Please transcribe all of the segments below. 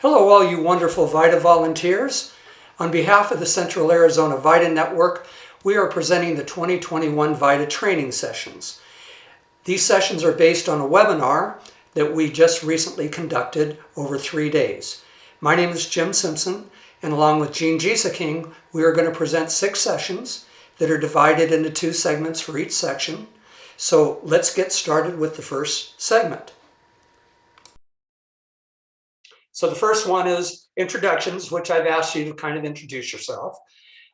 Hello, all you wonderful VITA volunteers. On behalf of the Central Arizona VITA Network, we are presenting the 2021 VITA training sessions. These sessions are based on a webinar that we just recently conducted over 3 days. My name is Jim Simpson, and along with Jean King, we are going to present 6 sessions that are divided into 2 segments for each section. So let's get started with the first segment. So the first one is introductions, which I've asked you to kind of introduce yourself.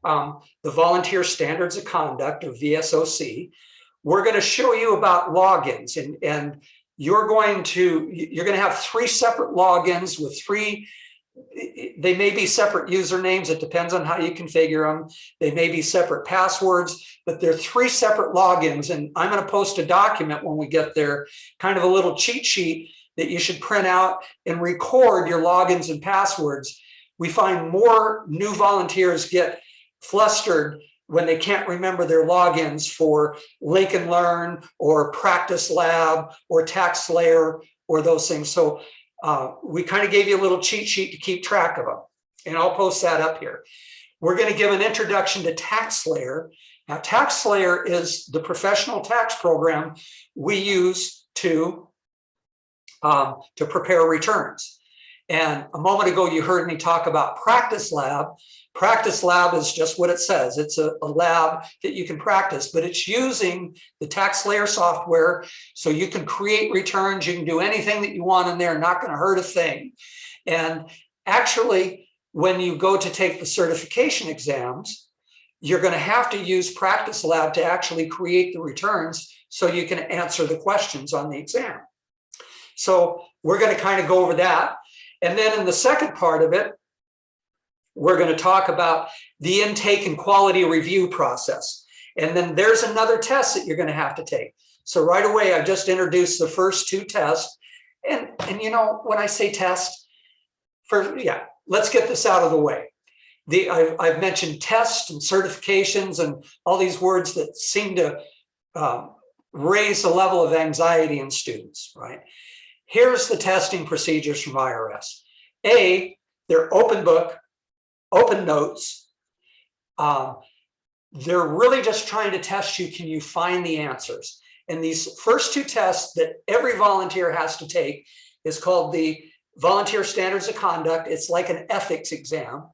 The Volunteer Standards of Conduct, or VSOC. We're going to show you about logins, and you're going to have 3 separate logins with 3. They may be separate usernames. It depends on how you configure them. They may be separate passwords, but they're 3 separate logins. And I'm going to post a document when we get there, kind of a little cheat sheet that you should print out and record your logins and passwords. We find more new volunteers get flustered when they can't remember their logins for Link and Learn or Practice Lab or TaxSlayer or those things. So we kind of gave you a little cheat sheet to keep track of them, and I'll post that up here. We're going to give an introduction to TaxSlayer. Now, TaxSlayer is the professional tax program we use to prepare returns. And a moment ago, you heard me talk about Practice Lab. Practice Lab is just what it says. It's a lab that you can practice, but it's using the TaxSlayer software so you can create returns. You can do anything that you want in there, not going to hurt a thing. And actually, when you go to take the certification exams, you're going to have to use Practice Lab to actually create the returns so you can answer the questions on the exam. So we're going to kind of go over that. And then in the second part of it, we're going to talk about the intake and quality review process. And then there's another test that you're going to have to take. So right away, I've just introduced the first 2 tests. And you know, when I say test, let's get this out of the way. I've mentioned tests and certifications and all these words that seem to raise the level of anxiety in students, right? Here's the testing procedures from IRS. They're open book, open notes. They're really just trying to test you. Can you find the answers? And these first 2 tests that every volunteer has to take is called the Volunteer Standards of Conduct. It's like an ethics exam.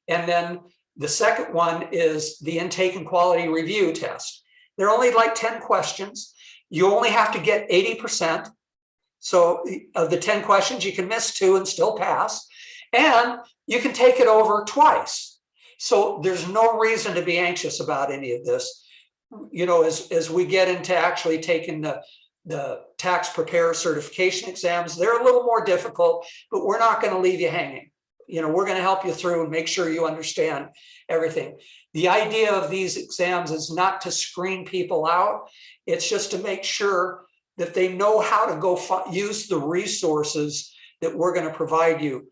And then the second one is the Intake and Quality Review test. They're only like 10 questions. You only have to get 80%. So of the 10 questions, you can miss 2 and still pass. And you can take it over twice. So there's no reason to be anxious about any of this. You know, as we get into actually taking the tax preparer certification exams, they're a little more difficult, but we're not going to leave you hanging. You know, we're going to help you through and make sure you understand everything. The idea of these exams is not to screen people out. It's just to make sure that they know how to go use the resources that we're going to provide you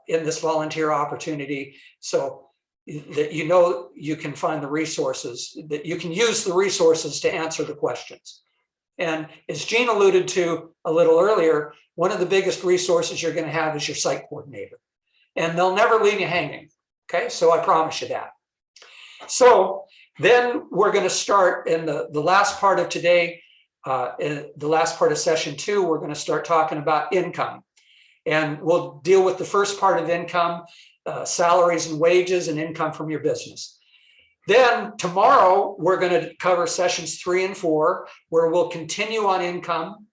in this volunteer opportunity, so that you know you can find the resources, that you can use the resources to answer the questions. And as Jean alluded to a little earlier, one of the biggest resources you're going to have is your site coordinator. And they'll never leave you hanging. Okay, so I promise you that. So then we're going to start in the last part of today. In the last part of session 2, we're going to start talking about income. And we'll deal with the first part of income, salaries and wages and income from your business. Then tomorrow, we're going to cover sessions 3 and 4, where we'll continue on income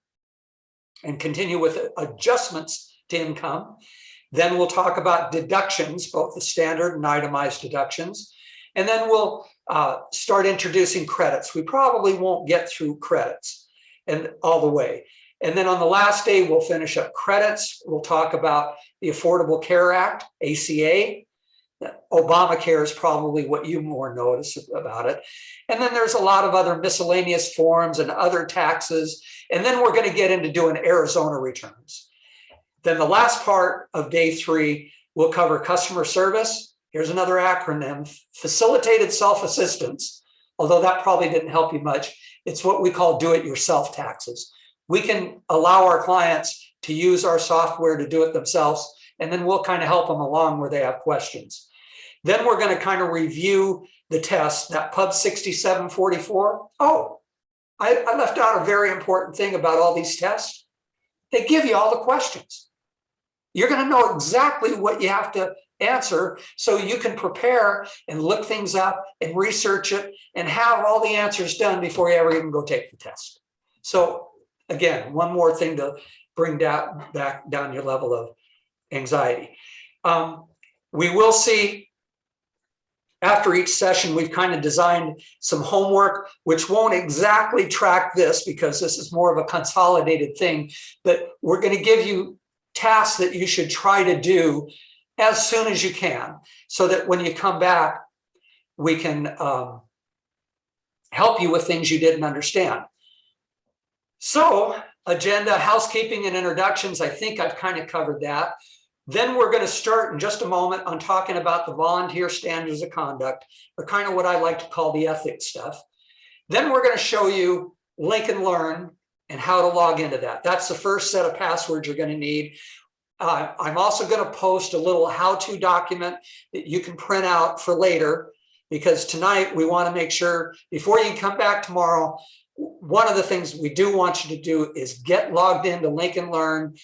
and continue with adjustments to income. Then we'll talk about deductions, both the standard and itemized deductions. And then we'll start introducing credits. We probably won't get through credits and all the way. And then on the last day, we'll finish up credits. We'll talk about the Affordable Care Act, ACA. Obamacare is probably what you more notice about it. And then there's a lot of other miscellaneous forms and other taxes. And then we're going to get into doing Arizona returns. Then the last part of day 3, we'll cover customer service. Here's another acronym, facilitated self-assistance, although that probably didn't help you much. It's what we call do-it-yourself taxes. We can allow our clients to use our software to do it themselves and then we'll kind of help them along where they have questions. Then we're going to kind of review the test, that Pub 6744. Oh, I left out a very important thing about all these tests. They give you all the questions. You're going to know exactly what you have to answer so you can prepare and look things up and research it and have all the answers done before you ever even go take the test. So again, one more thing to bring back down your level of anxiety. We will see after each session, we've kind of designed some homework, which won't exactly track this because this is more of a consolidated thing, but we're going to give you tasks that you should try to do as soon as you can, so that when you come back, we can help you with things you didn't understand. So, agenda, housekeeping, and introductions, I think I've kind of covered that. Then we're going to start in just a moment on talking about the volunteer standards of conduct, or kind of what I like to call the ethics stuff. Then we're going to show you Link and Learn and how to log into that. That's the first set of passwords you're going to need. I'm also going to post a little how-to document that you can print out for later, because tonight we want to make sure before you come back tomorrow, one of the things we do want you to do is get logged into Link and Learn,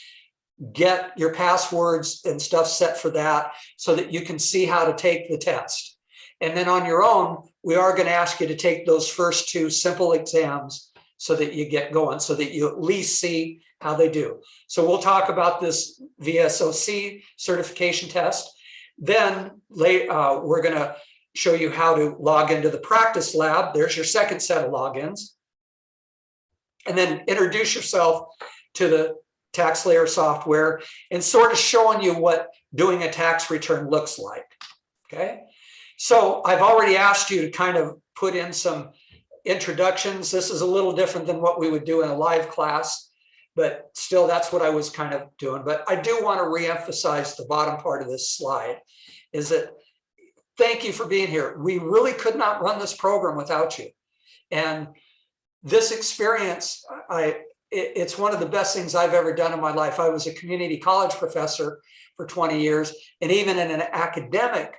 get your passwords and stuff set for that so that you can see how to take the test. And then on your own, we are going to ask you to take those first two simple exams so that you get going, so that you at least see how they do. So we'll talk about this VSOC certification test. Then we're going to show you how to log into the practice lab. There's your second set of logins. And then introduce yourself to the tax layer software and sort of showing you what doing a tax return looks like. Okay. So I've already asked you to kind of put in some introductions. This is a little different than what we would do in a live class, but still that's what I was kind of doing. But I do want to reemphasize the bottom part of this slide is that thank you for being here. We really could not run this program without you. And this experience, it's one of the best things I've ever done in my life. I was a community college professor for 20 years, and even in an academic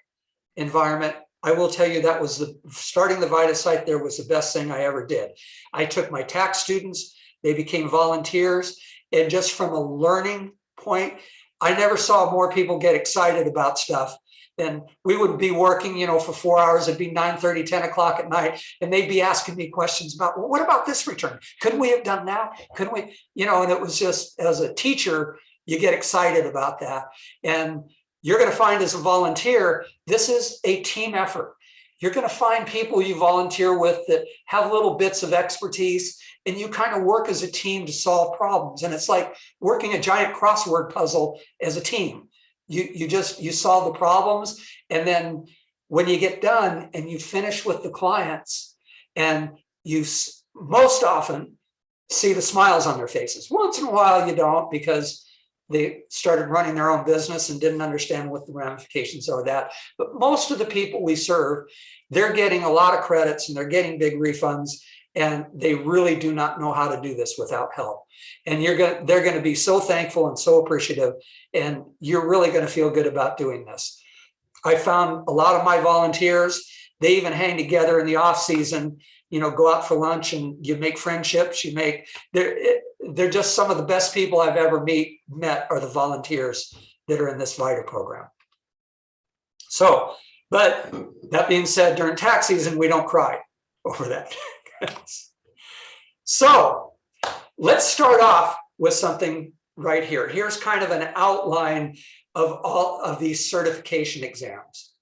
environment, I will tell you that was starting the VITA site there was the best thing I ever did. I took my tax students, they became volunteers, and just from a learning point, I never saw more people get excited about stuff. Then we would be working, for 4 hours. It'd be 9:30, 10 o'clock at night. And they'd be asking me questions about, well, what about this return? Couldn't we have done that? Couldn't we? And it was just, as a teacher, you get excited about that. And you're going to find as a volunteer, this is a team effort. You're going to find people you volunteer with that have little bits of expertise, and you kind of work as a team to solve problems. And it's like working a giant crossword puzzle as a team. You solve the problems, and then when you get done and you finish with the clients, and you most often see the smiles on their faces. Once in a while you don't, because they started running their own business and didn't understand what the ramifications are of that. But most of the people we serve, they're getting a lot of credits and they're getting big refunds, and they really do not know how to do this without help. And they're going to be so thankful and so appreciative, and you're really going to feel good about doing this. I found a lot of my volunteers, they even hang together in the off season, go out for lunch and you make friendships. They're just some of the best people I've ever met are the volunteers that are in this VITA program. So, but that being said, during tax season, we don't cry over that. So let's start off with something right here. Here's kind of an outline of all of these certification exams.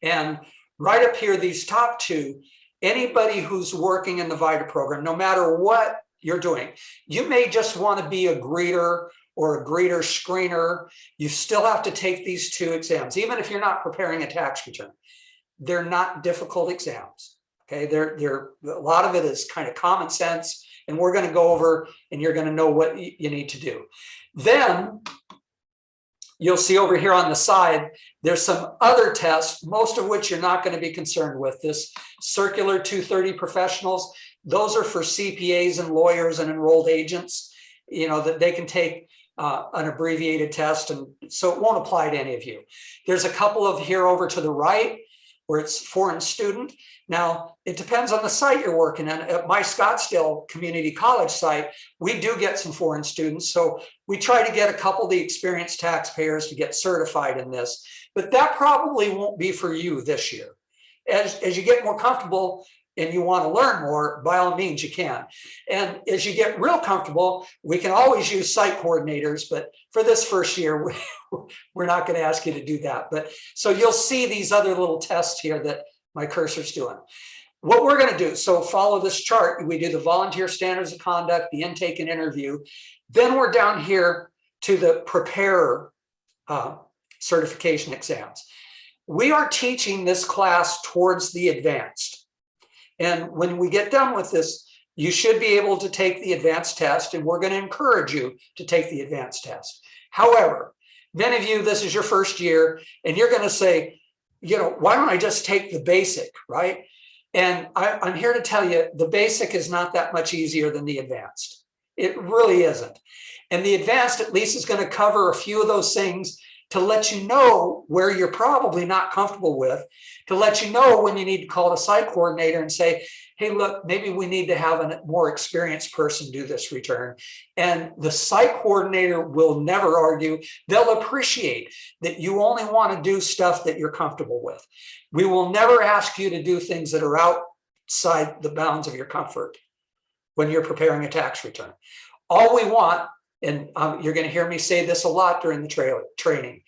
And right up here, these top two, anybody who's working in the VITA program, no matter what you're doing, you may just want to be a greeter or a greeter screener. You still have to take these two exams, even if you're not preparing a tax return. They're not difficult exams. Okay, a lot of it is kind of common sense, and we're going to go over, and you're going to know what you need to do. Then you'll see over here on the side, there's some other tests, most of which you're not going to be concerned with. This Circular 230 professionals, those are for CPAs and lawyers and enrolled agents, that they can take an abbreviated test, and so it won't apply to any of you. There's a couple of here over to the right where it's foreign student. Now, it depends on the site you're working in. At my Scottsdale Community College site, we do get some foreign students. So we try to get a couple of the experienced taxpayers to get certified in this, but that probably won't be for you this year. As you get more comfortable and you want to learn more, by all means you can. And as you get real comfortable, we can always use site coordinators, but for this first year, we're not going to ask you to do that. But so you'll see these other little tests here that my cursor's doing. What we're going to do, so follow this chart. We do the volunteer standards of conduct, the intake and interview. Then we're down here to the preparer certification exams. We are teaching this class towards the advanced. And when we get done with this, you should be able to take the advanced test, and we're going to encourage you to take the advanced test. However, many of you, this is your first year, and you're going to say, you know, why don't I just take the basic, right? And I'm here to tell you, the basic is not that much easier than the advanced. It really isn't. And the advanced at least is going to cover a few of those things to let you know where you're probably not comfortable with, to let you know when you need to call the site coordinator and say, hey, look, maybe we need to have a more experienced person do this return. And the site coordinator will never argue. They'll appreciate that you only want to do stuff that you're comfortable with. We will never ask you to do things that are outside the bounds of your comfort when you're preparing a tax return. All we want, and you're going to hear me say this a lot during the training,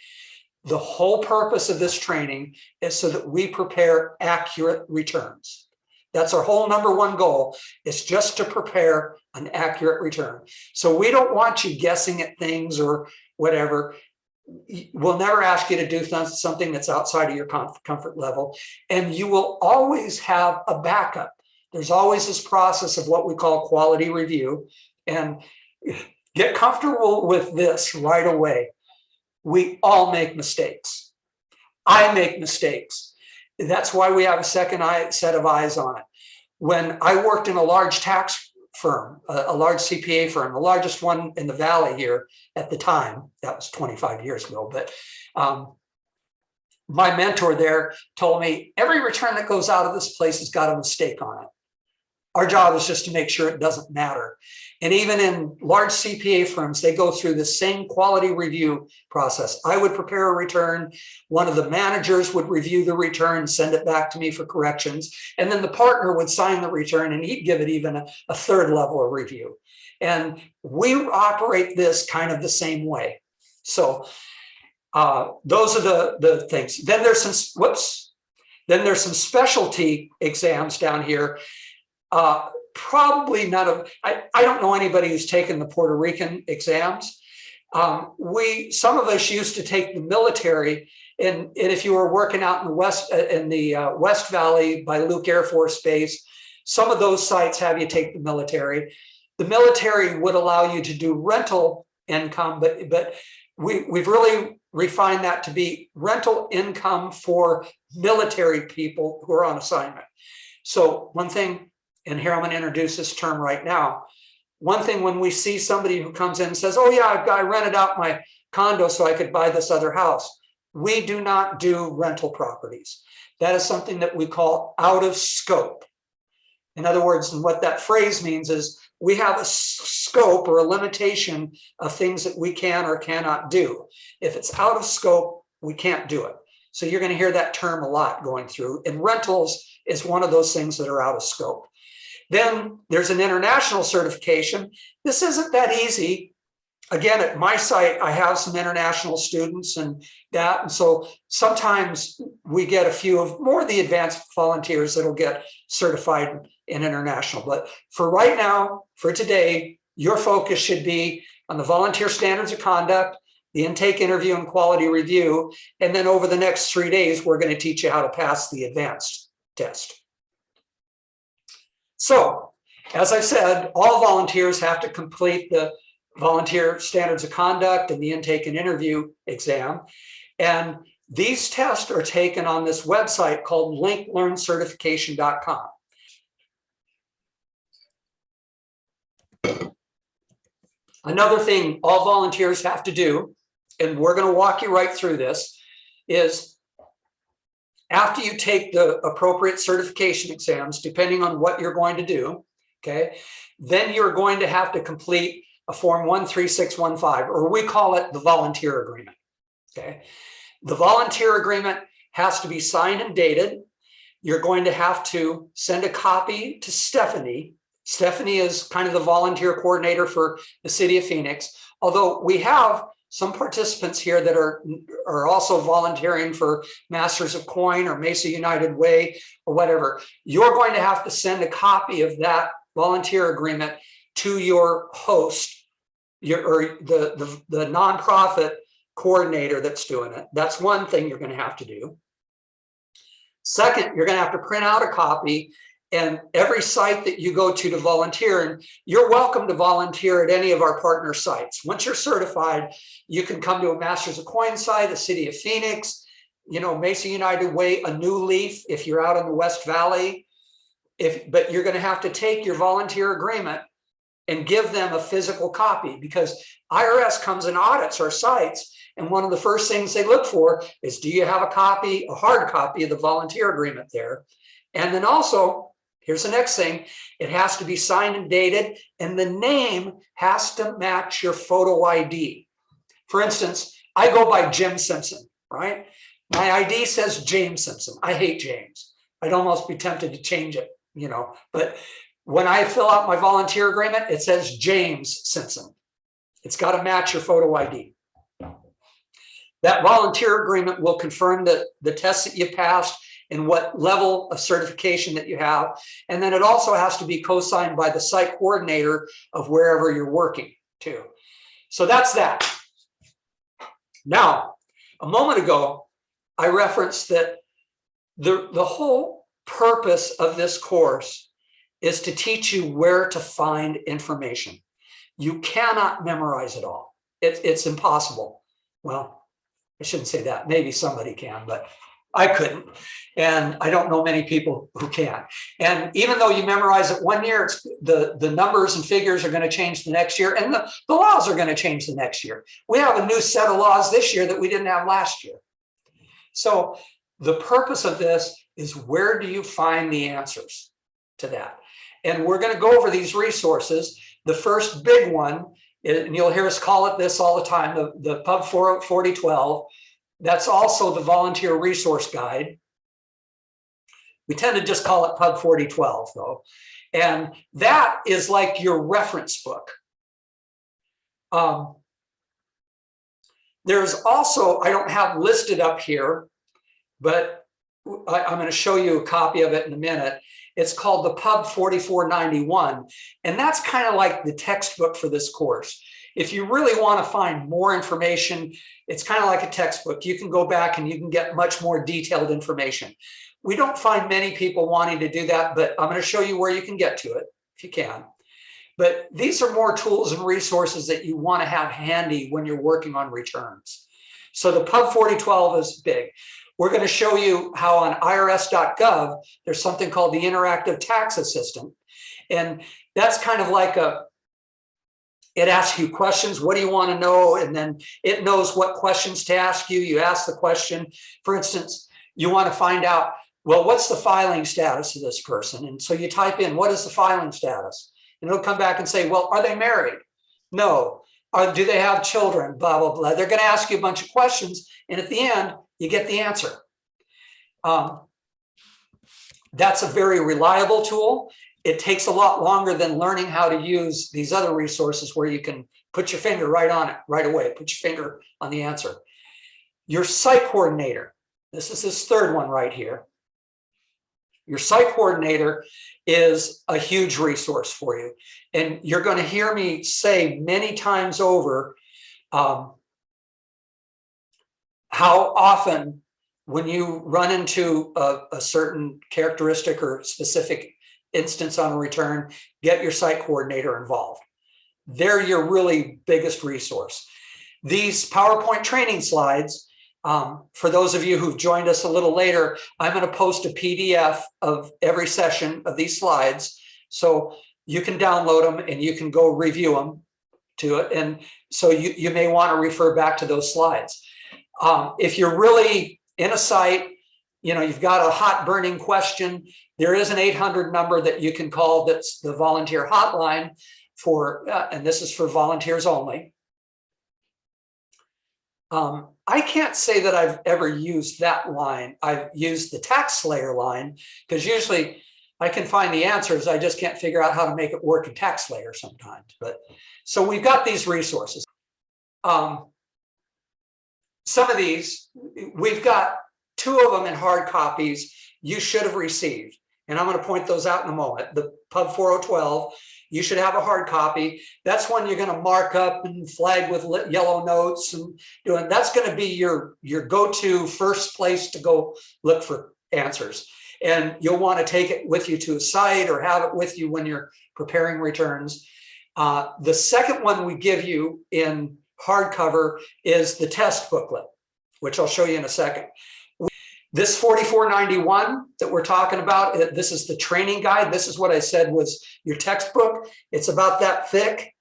the whole purpose of this training is so that we prepare accurate returns. That's our whole number one goal, is just to prepare an accurate return. So we don't want you guessing at things or whatever. We'll never ask you to do something that's outside of your comfort level. And you will always have a backup. There's always this process of what we call quality review. And get comfortable with this right away. We all make mistakes. I make mistakes. That's why we have a second set of eyes on it. When I worked in a large tax firm, a large CPA firm, the largest one in the Valley here at the time, that was 25 years ago, but my mentor there told me every return that goes out of this place has got a mistake on it. Our job is just to make sure it doesn't matter. And even in large CPA firms, they go through the same quality review process. I would prepare a return. One of the managers would review the return, send it back to me for corrections. And then the partner would sign the return, and he'd give it even a third level of review. And we operate this kind of the same way. So those are the things. Then there's some specialty exams down here. Probably none of, I don't know anybody who's taken the Puerto Rican exams. Some of us used to take the military, and if you were working out in the West Valley by Luke Air Force Base, some of those sites have you take the military. The military would allow you to do rental income, but we've really refined that to be rental income for military people who are on assignment. So one thing, and here I'm going to introduce this term right now. One thing, when we see somebody who comes in and says, oh yeah, I rented out my condo so I could buy this other house. We do not do rental properties. That is something that we call out of scope. In other words, and what that phrase means is we have a scope or a limitation of things that we can or cannot do. If it's out of scope, we can't do it. So you're going to hear that term a lot going through. And rentals is one of those things that are out of scope. Then there's an international certification. This isn't that easy. Again, at my site, I have some international students and that. And so sometimes we get a few of more of the advanced volunteers that'll get certified in international. But for right now, for today, your focus should be on the volunteer standards of conduct, the intake interview and quality review. And then over the next 3 days, we're going to teach you how to pass the advanced test. So, as I said, all volunteers have to complete the volunteer standards of conduct and the intake and interview exam. And these tests are taken on this website called linklearncertification.com. Another thing all volunteers have to do, and we're going to walk you right through this, is after you take the appropriate certification exams, depending on what you're going to do, okay, then you're going to have to complete a form 13615, or we call it the volunteer agreement. Okay, the volunteer agreement has to be signed and dated. You're going to have to send a copy to Stephanie. Stephanie is kind of the volunteer coordinator for the city of Phoenix, although we have some participants here that are also volunteering for Masters of Coin or Mesa United Way or whatever. You're going to have to send a copy of that volunteer agreement to your host, or the nonprofit coordinator that's doing it. That's one thing you're going to have to do. Second, you're going to have to print out a copy, and every site that you go to volunteer, and you're welcome to volunteer at any of our partner sites. Once you're certified, you can come to a Masters of Coin site, the city of Phoenix, Mesa United Way, a New Leaf if you're out in the West Valley. But you're going to have to take your volunteer agreement and give them a physical copy, because IRS comes and audits our sites. And one of the first things they look for is, do you have a copy, a hard copy of the volunteer agreement there? And then also, here's the next thing, it has to be signed and dated, and the name has to match your photo ID. For instance, I go by Jim Simpson, right? My ID says James Simpson. I hate James. I'd almost be tempted to change it, but when I fill out my volunteer agreement, it says James Simpson. It's got to match your photo ID. That volunteer agreement will confirm the tests that you passed and what level of certification that you have. And then it also has to be co-signed by the site coordinator of wherever you're working too. So that's that. Now, a moment ago, I referenced that the whole purpose of this course is to teach you where to find information. You cannot memorize it all. It's impossible. Well, I shouldn't say that. Maybe somebody can, but I couldn't. And I don't know many people who can. And even though you memorize it one year, the numbers and figures are going to change the next year, and the laws are going to change the next year. We have a new set of laws this year that we didn't have last year. So the purpose of this is, where do you find the answers to that? And we're going to go over these resources. The first big one, and you'll hear us call it this all the time, the Pub 4012. That's also the Volunteer Resource Guide. We tend to just call it Pub 4012, though. And that is like your reference book. There's also, I don't have listed up here, but I'm going to show you a copy of it in a minute. It's called the Pub 4491, and that's kind of like the textbook for this course. If you really want to find more information, it's kind of like a textbook. You can go back and you can get much more detailed information. We don't find many people wanting to do that, but I'm going to show you where you can get to it if you can. But these are more tools and resources that you want to have handy when you're working on returns. So the Pub 4012 is big. We're going to show you how on irs.gov, there's something called the Interactive Tax Assistant. And that's kind of like it asks you questions. What do you want to know? And then it knows what questions to ask you. You ask the question. For instance, you want to find out, well, what's the filing status of this person? And so you type in, what is the filing status? And it'll come back and say, well, are they married? No. Do they have children? Blah, blah, blah. They're going to ask you a bunch of questions. And at the end, you get the answer. That's a very reliable tool. It takes a lot longer than learning how to use these other resources where you can put your finger right on it right away. Put your finger on the answer. Your site coordinator. This is this third one right here. Your site coordinator is a huge resource for you. And you're going to hear me say many times over how often when you run into a certain characteristic or specific instance on a return, get your site coordinator involved. They're your really biggest resource. These PowerPoint training slides, for those of you who've joined us a little later, I'm going to post a PDF of every session of these slides. So you can download them and you can go review them. to it. And so you may want to refer back to those slides. If you're really in a site, you've got a hot burning question, there is an 800 number that you can call. That's the volunteer hotline for, and this is for volunteers only. I can't say that I've ever used that line. I've used the tax slayer line because usually I can find the answers. I just can't figure out how to make it work in tax slayer sometimes. But so we've got these resources. Some of these, we've got 2 of them in hard copies you should have received. And I'm going to point those out in a moment. The Pub 4012, you should have a hard copy. That's one you're going to mark up and flag with yellow notes and doing. That's going to be your go-to first place to go look for answers. And you'll want to take it with you to a site or have it with you when you're preparing returns. The second one we give you in hardcover is the test booklet, which I'll show you in a second. This 4491 that we're talking about, this is the training guide. This is what I said was your textbook. It's about that thick,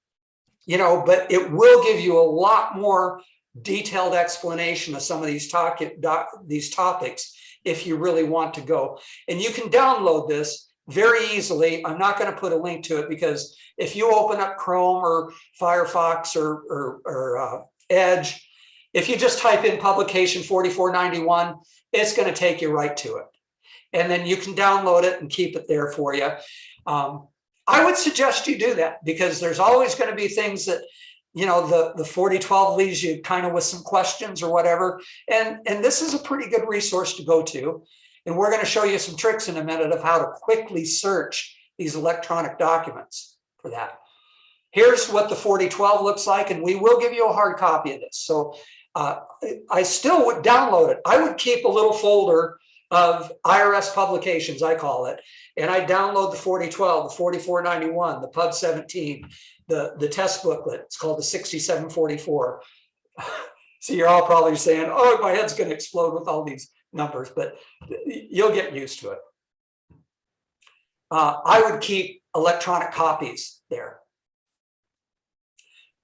but it will give you a lot more detailed explanation of some of these topics if you really want to go. And you can download this very easily. I'm not going to put a link to it because if you open up Chrome or Firefox or Edge, if you just type in publication 4491, it's going to take you right to it. And then you can download it and keep it there for you. I would suggest you do that because there's always going to be things that, the 4012 leaves you kind of with some questions or whatever. And this is a pretty good resource to go to. And we're going to show you some tricks in a minute of how to quickly search these electronic documents for that. Here's what the 4012 looks like, and we will give you a hard copy of this. So I still would download it. I would keep a little folder of IRS publications, I call it, and I download the 4012, the 4491, the Pub 17, the test booklet. It's called the 6744. So you're all probably saying, oh, my head's going to explode with all these numbers, but you'll get used to it. I would keep electronic copies there.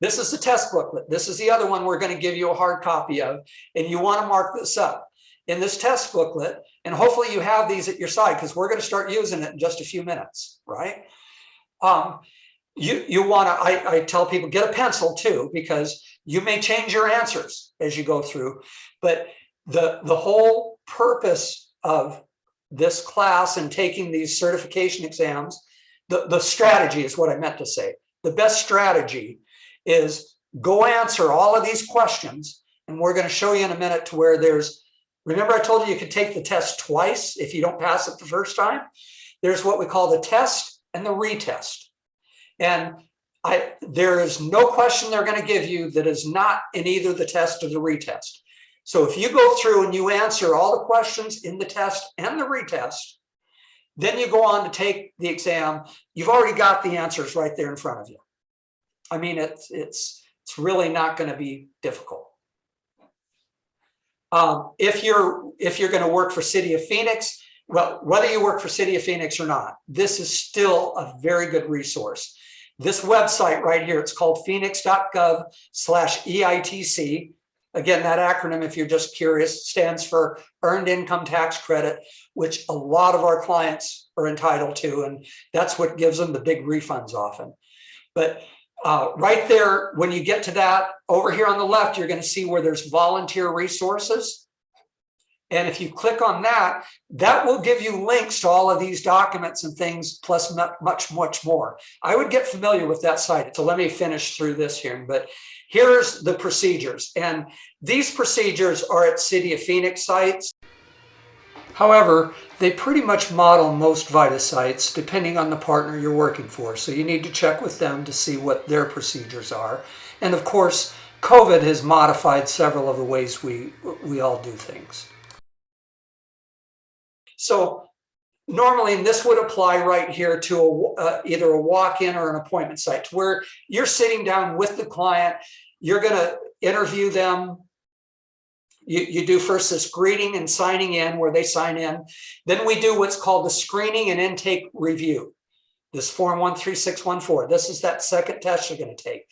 This is the test booklet. This is the other one we're going to give you a hard copy of, and you want to mark this up. In this test booklet, and hopefully you have these at your side because we're going to start using it in just a few minutes, right? You want to, I tell people, get a pencil too, because you may change your answers as you go through. But the whole purpose of this class and taking these certification exams, the strategy is what I meant to say. The best strategy is go answer all of these questions. And we're going to show you in a minute to where there's, remember I told you could take the test twice if you don't pass it the first time? There's what we call the test and the retest. And there is no question they're going to give you that is not in either the test or the retest. So if you go through and you answer all the questions in the test and the retest, then you go on to take the exam, you've already got the answers right there in front of you. I mean, it's really not going to be difficult. If you're going to work for City of Phoenix, well, whether you work for City of Phoenix or not, this is still a very good resource. This website right here, it's called phoenix.gov/EITC. Again, that acronym, if you're just curious, stands for Earned Income Tax Credit, which a lot of our clients are entitled to, and that's what gives them the big refunds often. But right there, when you get to that, over here on the left, you're going to see where there's volunteer resources. And if you click on that, that will give you links to all of these documents and things, plus much, much more. I would get familiar with that site. So let me finish through this here. But here's the procedures. And these procedures are at City of Phoenix sites. However, they pretty much model most VITA sites depending on the partner you're working for. So you need to check with them to see what their procedures are. And of course, COVID has modified several of the ways we all do things. So normally, and this would apply right here to either a walk-in or an appointment site, where you're sitting down with the client, you're going to interview them. You do first this greeting and signing in where they sign in. Then we do what's called the screening and intake review. This form 13614, this is that second test you're going to take.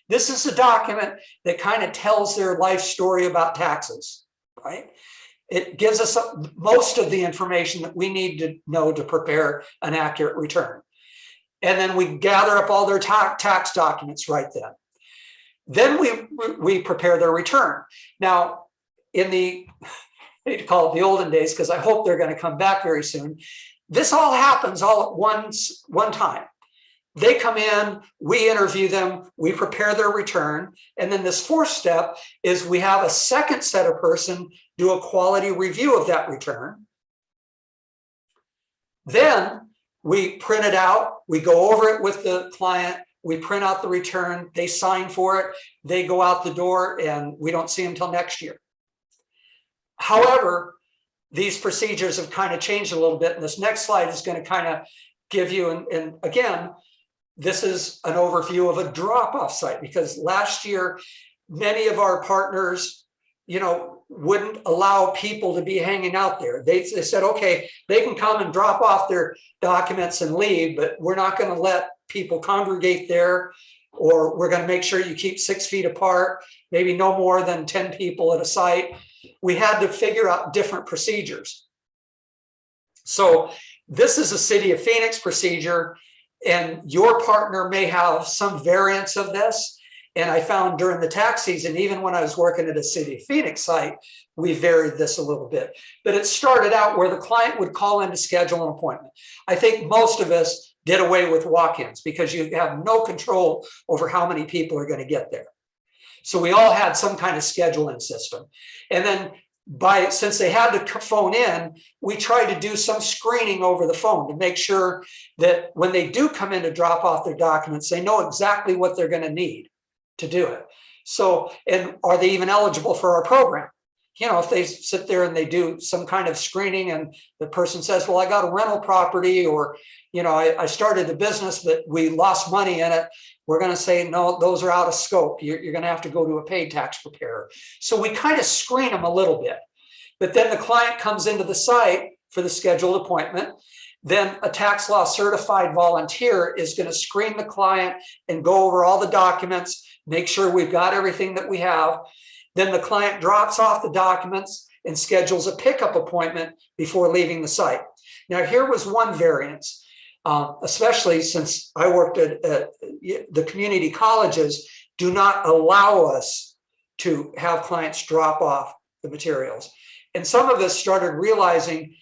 This is a document that kind of tells their life story about taxes, right? It gives us most of the information that we need to know to prepare an accurate return. And then we gather up all their tax documents right then. Then we prepare their return. Now, in the, I hate to call it the olden days, because I hope they're going to come back very soon, this all happens all at one time. They come in, we interview them, we prepare their return, and then this fourth step is we have a second set of person do a quality review of that return. Then we print it out, we go over it with the client, we print out the return, they sign for it, they go out the door, and we don't see them until next year. However, these procedures have kind of changed a little bit, and this next slide is going to kind of give you, and again, this is an overview of a drop-off site, because last year, many of our partners, wouldn't allow people to be hanging out there. They said, okay, they can come and drop off their documents and leave, but we're not going to let people congregate there, or we're going to make sure you keep 6 feet apart, maybe no more than 10 people at a site. We had to figure out different procedures. So this is a City of Phoenix procedure, and your partner may have some variance of this. And I found during the tax season, even when I was working at a City of Phoenix site, we varied this a little bit. But it started out where the client would call in to schedule an appointment. I think most of us did away with walk-ins because you have no control over how many people are going to get there. So we all had some kind of scheduling system. And then since they had to phone in, we tried to do some screening over the phone to make sure that when they do come in to drop off their documents, they know exactly what they're going to need to do it. So, and are they even eligible for our program? If they sit there and they do some kind of screening and the person says, well, I got a rental property, or, I started a business, but we lost money in it. We're going to say, no, those are out of scope. You're going to have to go to a paid tax preparer. So we kind of screen them a little bit, but then the client comes into the site for the scheduled appointment. Then a tax law certified volunteer is going to screen the client and go over all the documents, make sure we've got everything that we have. Then the client drops off the documents and schedules a pickup appointment before leaving the site. Now, here was one variance, especially since I worked at the community colleges, do not allow us to have clients drop off the materials. And some of us started realizing,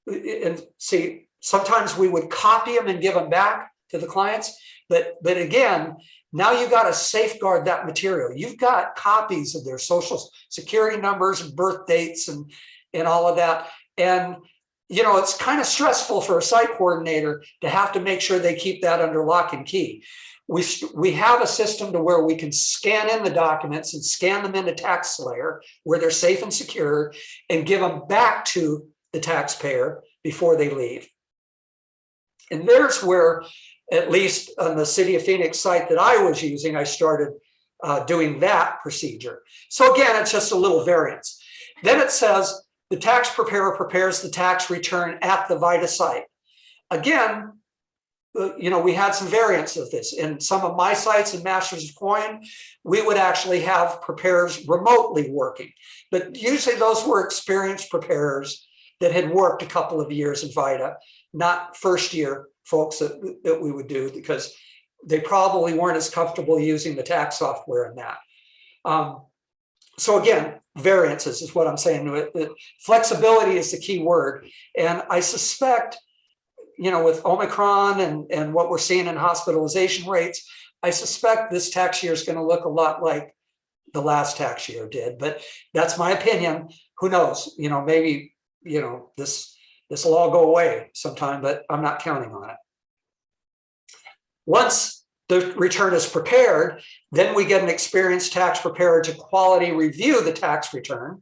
and see, sometimes we would copy them and give them back to the clients. But again, now you got to safeguard that material. You've got copies of their social security numbers and birth dates and all of that. And, it's kind of stressful for a site coordinator to have to make sure they keep that under lock and key. We have a system to where we can scan in the documents and scan them into TaxSlayer where they're safe and secure and give them back to the taxpayer before they leave. And there's where, at least on the City of Phoenix site that I was using, I started doing that procedure. So again, it's just a little variance. Then it says the tax preparer prepares the tax return at the VITA site. Again, we had some variance of this. In some of my sites in Masters of Coin, we would actually have preparers remotely working. But usually those were experienced preparers that had worked a couple of years in VITA, not first year folks that we would do, because they probably weren't as comfortable using the tax software in that. So again, variances is what I'm saying. Flexibility is the key word. And I suspect, with Omicron and what we're seeing in hospitalization rates, I suspect this tax year is going to look a lot like the last tax year did. But that's my opinion. Who knows? Maybe, this will all go away sometime, but I'm not counting on it. Once the return is prepared, then we get an experienced tax preparer to quality review the tax return.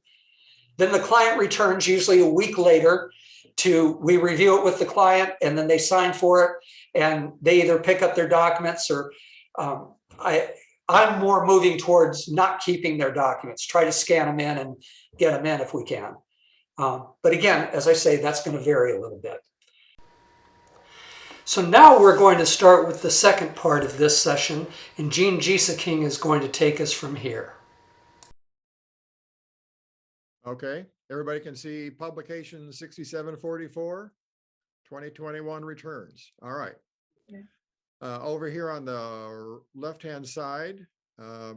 Then the client returns usually a week later we review it with the client, and then they sign for it, and they either pick up their documents or I'm more moving towards not keeping their documents, try to scan them in and get them in if we can. But again, as I say, that's going to vary a little bit. So now we're going to start with the second part of this session, and Jean Gieseking is going to take us from here. Okay, everybody can see publication 6744, 2021 returns. All right. Yeah. Over here on the left-hand side,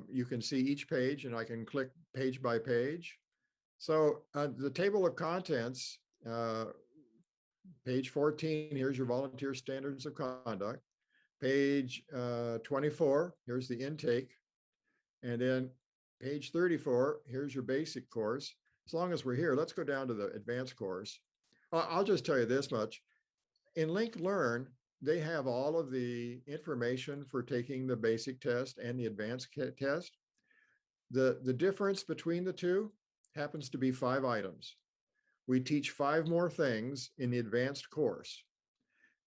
you can see each page, and I can click page by page. So the table of contents, page 14, here's your volunteer standards of conduct. Page 24, here's the intake. And then page 34, here's your basic course. As long as we're here, let's go down to the advanced course. I'll just tell you this much. In Link Learn, they have all of the information for taking the basic test and the advanced test. The difference between the two happens to be 5 items. We teach 5 more things in the advanced course.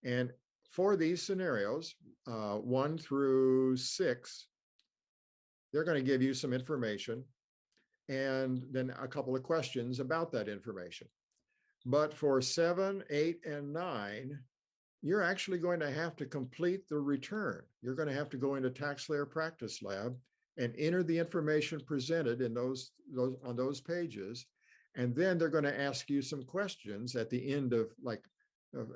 And for these scenarios, 1 through 6, they're going to give you some information and then a couple of questions about that information. But for 7, 8, and 9, you're actually going to have to complete the return. You're going to have to go into TaxSlayer Practice Lab and enter the information presented in on those pages. And then they're going to ask you some questions at the end of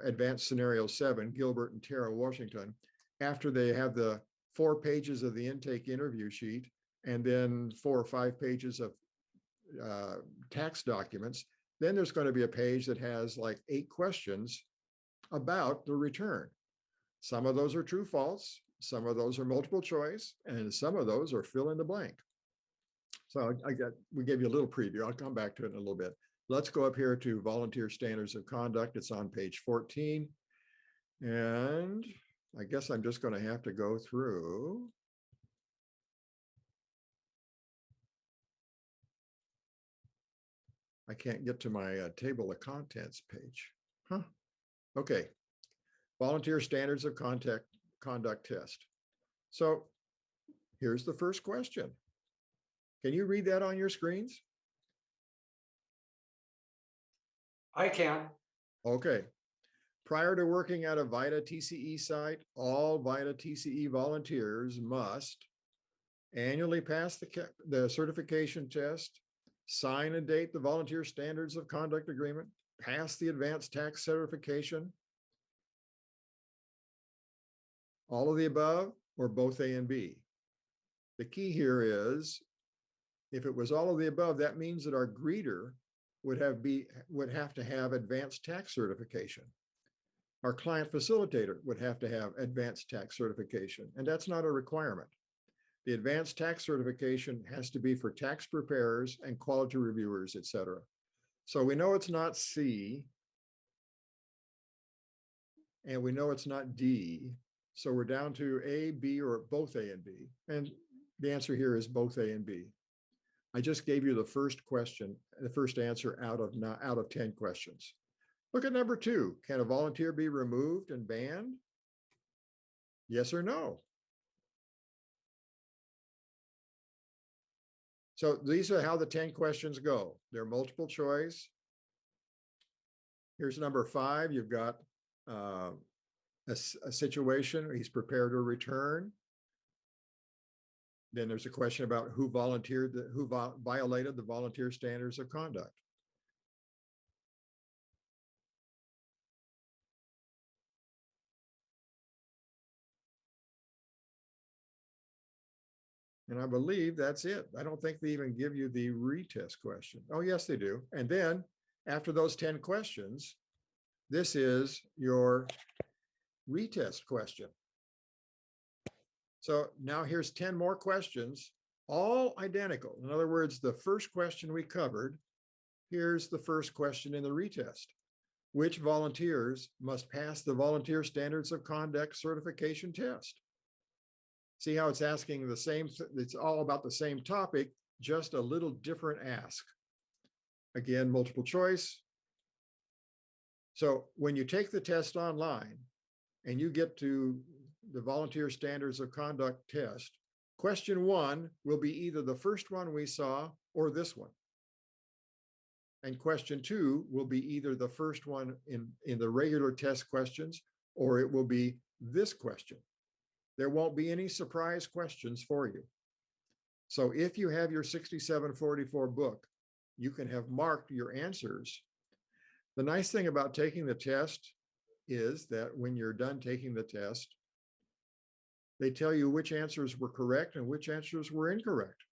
Advanced Scenario 7, Gilbert and Tara Washington, after they have the 4 pages of the intake interview sheet and then 4 or 5 pages of tax documents. Then there's going to be a page that has like 8 questions about the return. Some of those are true, false. Some of those are multiple choice, and some of those are fill in the blank. So we gave you a little preview. I'll come back to it in a little bit. Let's go up here to Volunteer Standards of Conduct. It's on page 14. And I guess I'm just going to have to go through. I can't get to my table of contents page. Huh? Okay. Volunteer Standards of Conduct Test. So here's the first question. Can you read that on your screens? I can. Okay. Prior to working at a VITA TCE site, all VITA TCE volunteers must annually pass the certification test, sign and date the Volunteer Standards of Conduct Agreement, pass the advanced tax certification, all of the above, or both A and B. The key here is, if it was all of the above, that means that our greeter would have to have advanced tax certification. Our client facilitator would have to have advanced tax certification, and that's not a requirement. The advanced tax certification has to be for tax preparers and quality reviewers, et cetera. So we know it's not C, and we know it's not D. So we're down to A, B, or both A and B. And the answer here is both A and B. I just gave you the first question, the first answer out of 10 questions. Look at number 2. Can a volunteer be removed and banned? Yes or no? So these are how the 10 questions go. They're multiple choice. Here's number 5. You've got a situation where he's prepared to return. Then there's a question about who violated the volunteer standards of conduct. And I believe that's it. I don't think they even give you the retest question. Oh, yes, they do. And then after those 10 questions, this is your retest question. So now here's 10 more questions, all identical. In other words, the first question we covered, here's the first question in the retest. Which volunteers must pass the Volunteer Standards of Conduct certification test? See how it's asking the same, it's all about the same topic, just a little different ask. Again, multiple choice. So when you take the test online and you get to the Volunteer Standards of Conduct test, question 1 will be either the first one we saw or this one. And question 2 will be either the first one in the regular test questions or it will be this question. There won't be any surprise questions for you. So if you have your 6744 book, you can have marked your answers. The nice thing about taking the test is that when you're done taking the test, they tell you which answers were correct and which answers were incorrect.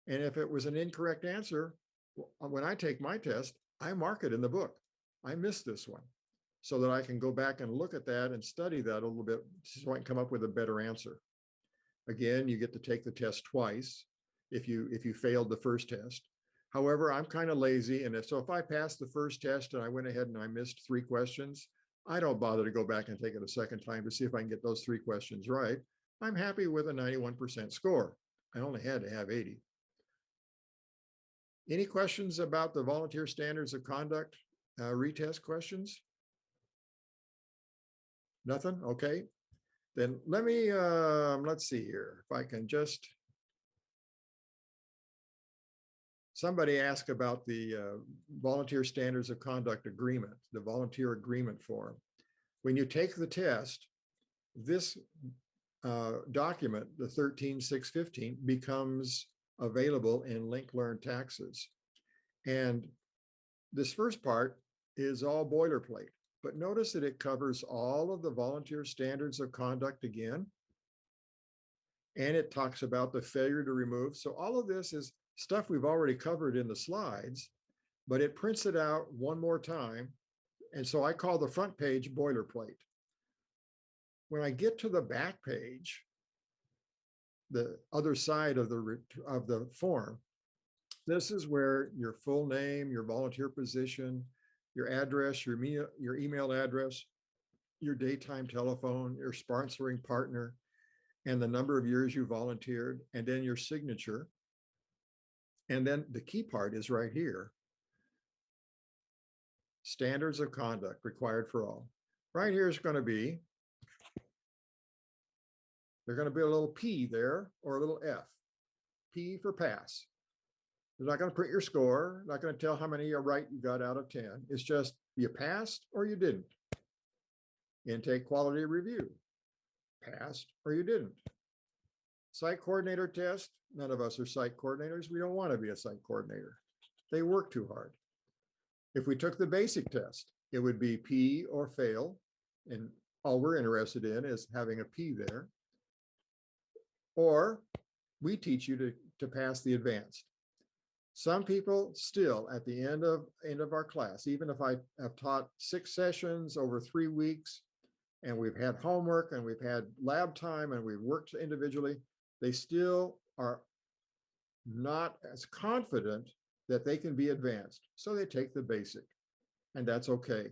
And if it was an incorrect answer, when I take my test, I mark it in the book. I missed this one, so that I can go back and look at that and study that a little bit so I can come up with a better answer. Again, you get to take the test twice if you failed the first test. However, I'm kind of lazy, and if I passed the first test and I went ahead and I missed 3 questions, I don't bother to go back and take it a second time to see if I can get those 3 questions right. I'm happy with a 91% score. I only had to have 80. Any questions about the volunteer standards of conduct retest questions? Nothing? Okay. Then let me, let's see here, if I can just, somebody asked about the volunteer standards of conduct agreement, the volunteer agreement form. When you take the test, this document, the 13615, becomes available in Link Learn Taxes. And this first part is all boilerplate, but notice that it covers all of the volunteer standards of conduct again. And it talks about the failure to remove. So all of this is stuff we've already covered in the slides, but it prints it out one more time. And so I call the front page boilerplate. When I get to the back page, the other side of the form, this is where your full name, your volunteer position, your address, your email address, your daytime telephone, your sponsoring partner, and the number of years you volunteered, and then your signature. And then the key part is right here. Standards of conduct required for all. Right here is going to be, there's going to be a little P there or a little F. P for pass. They're not going to print your score, not going to tell how many right you got out of 10. It's just you passed or you didn't. Intake quality review. Passed or you didn't. Site coordinator test. None of us are site coordinators. We don't want to be a site coordinator. They work too hard. If we took the basic test, it would be P or fail. And all we're interested in is having a P there. Or we teach you to pass the advanced. Some people still at the end of our class, even if I have taught 6 sessions over 3 weeks, and we've had homework and we've had lab time and we've worked individually, they still are not as confident that they can be advanced. So they take the basic, and that's okay.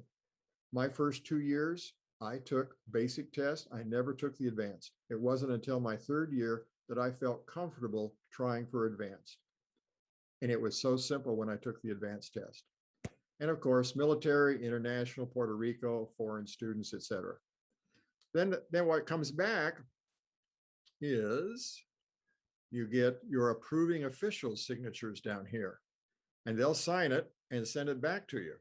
My first 2 years, I took basic tests. I never took the advanced. It wasn't until my 3rd year that I felt comfortable trying for advanced. And it was so simple when I took the advanced test. And of course, military, international, Puerto Rico, foreign students, etc. Then what comes back is you get your approving officials' signatures down here, and they'll sign it and send it back to you.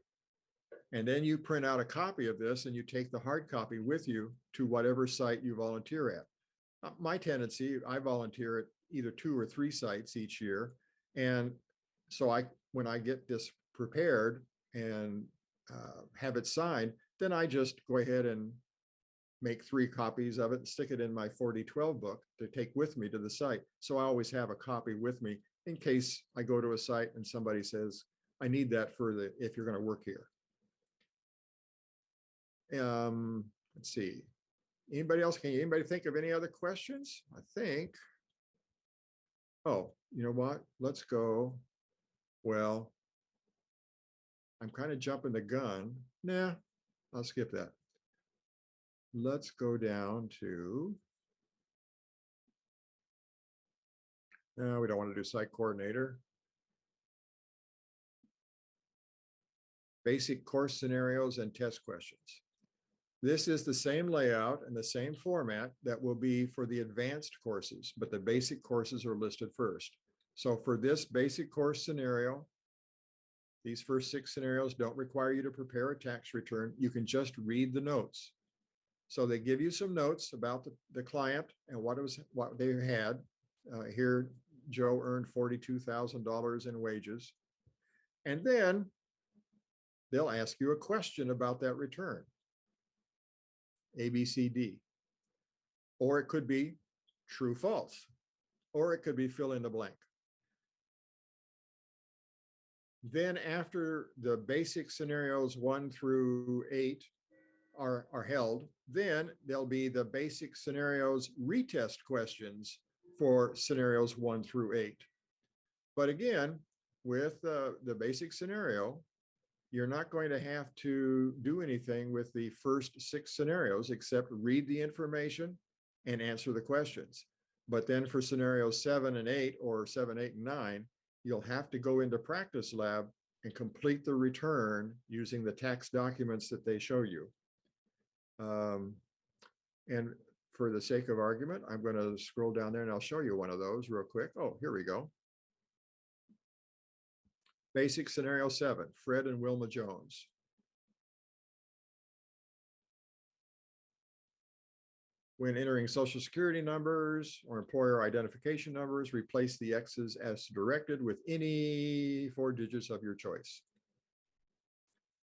And then you print out a copy of this and you take the hard copy with you to whatever site you volunteer at. My tendency, I volunteer at either 2 or 3 sites each year. And so when I get this prepared and have it signed, then I just go ahead and make 3 copies of it and stick it in my 4012 book to take with me to the site. So I always have a copy with me in case I go to a site and somebody says, I need that for if you're going to work here. Let's see. Anybody else? Can anybody think of any other questions? I think. Oh, you know what? Let's go. Well, I'm kind of jumping the gun. Nah, I'll skip that. Let's go down to. No, we don't want to do site coordinator. Basic course scenarios and test questions. This is the same layout and the same format that will be for the advanced courses, but the basic courses are listed first. So for this basic course scenario, these first 6 scenarios don't require you to prepare a tax return. You can just read the notes. So they give you some notes about the client and what they had. Here, Joe earned $42,000 in wages. And then they'll ask you a question about that return. A, B, C, D. Or it could be true, false. Or it could be fill in the blank. Then after the basic scenarios 1 through 8 are held, then there'll be the basic scenarios retest questions for scenarios 1 through 8. But again, with the basic scenario, you're not going to have to do anything with the first 6 scenarios except read the information and answer the questions. But then for scenarios 7 and 8 or 7, 8, and 9, you'll have to go into practice lab and complete the return using the tax documents that they show you. And for the sake of argument, I'm going to scroll down there and I'll show you one of those real quick. Oh, here we go. Basic scenario 7, Fred and Wilma Jones. When entering social security numbers or employer identification numbers, replace the X's as directed with any 4 digits of your choice.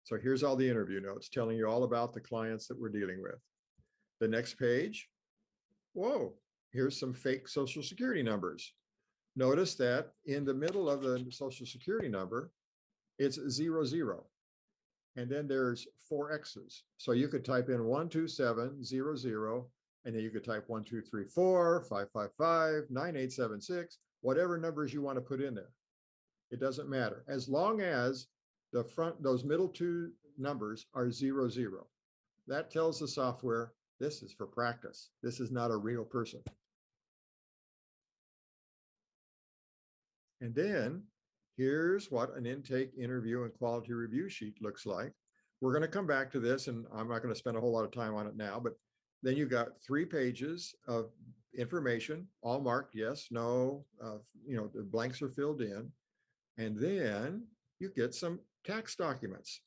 So here's all the interview notes telling you all about the clients that we're dealing with. The next page, whoa, here's some fake social security numbers. Notice that in the middle of the social security number, it's 00. And then there's 4 X's. So you could type in 12700, and then you could type 1234, 555, 9876, whatever numbers you want to put in there. It doesn't matter. As long as the front, those middle 2 numbers are 00. That tells the software, this is for practice. This is not a real person. And then here's what an intake, interview, and quality review sheet looks like. We're going to come back to this, and I'm not going to spend a whole lot of time on it now, but then you've got 3 pages of information, all marked yes, no, the blanks are filled in. And then you get some tax documents.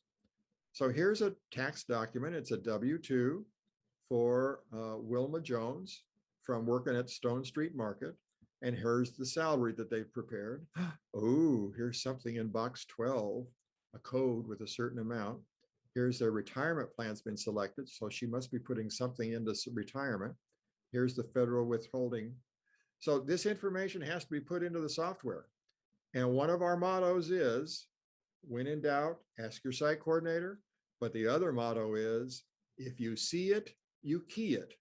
So here's a tax document. It's a W-2 for Wilma Jones from working at Stone Street Market. And here's the salary that they've prepared. Oh, here's something in box 12, a code with a certain amount. Here's their retirement plan's been selected, so she must be putting something into retirement. Here's the federal withholding. So this information has to be put into the software. And one of our mottos is, when in doubt, ask your site coordinator. But the other motto is, if you see it, you key it.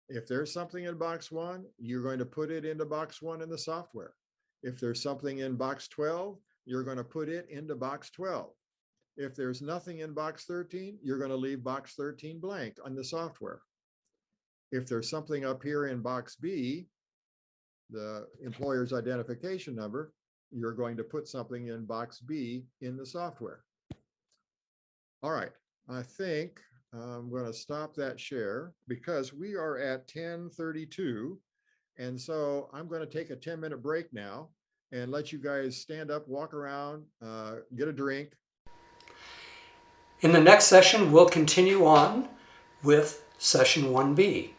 If there's something in box 1, you're going to put it into box 1 in the software. If there's something in box 12, you're going to put it into box 12. If there's nothing in box 13, you're going to leave box 13 blank on the software. If there's something up here in box B, the employer's identification number, you're going to put something in box B in the software. All right, I think I'm going to stop that share because we are at 10:32. And so I'm going to take a 10-minute break now and let you guys stand up, walk around, get a drink. In the next session, we'll continue on with session 1B.